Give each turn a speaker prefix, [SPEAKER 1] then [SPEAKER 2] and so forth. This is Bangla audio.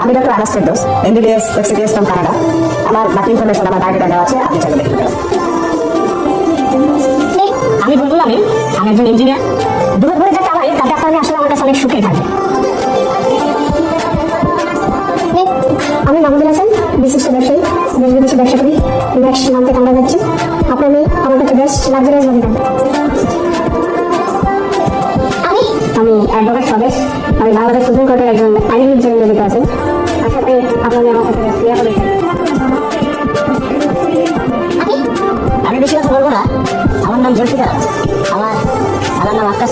[SPEAKER 1] আমি doctor Anas Ferdous, MBBS executive from Canada. আমার বাকি ইনফরমেশন আমার বায়োডাটা দেওয়া আছে, আপনি চাইলে দেখতে পারেন।
[SPEAKER 2] আমি বুলবুল আমিন, আমি একজন ইঞ্জিনিয়ার।
[SPEAKER 1] দুপুর ভরে যে কামাই তাতে আপনার আসলে আমার কাছে অনেক সুখেই থাকে। আমি মাহমুদুল হাসান, বিশিষ্ট ব্যবসায়ী, দেশ বিদেশে ব্যবসা করি, নেক্সট মান্থে কানাডা যাচ্ছি। আপনি আমার কাছে বেস্ট লাক্সারিয়াস ভাবে দেন। আমি অ্যাডভোকেট স্বদেশ, আমি বাংলাদেশ সুপ্রিম কোর্টের একজন আইনজীবী হিসেবে নিয়োজিত আছি। আশা করি আপনারা আমার কাছে ক্রিয়া করেছেন।
[SPEAKER 2] আমি বেশি কথা বলবো না। আমার নাম জুলফিকার, আমার নাম আকাশ।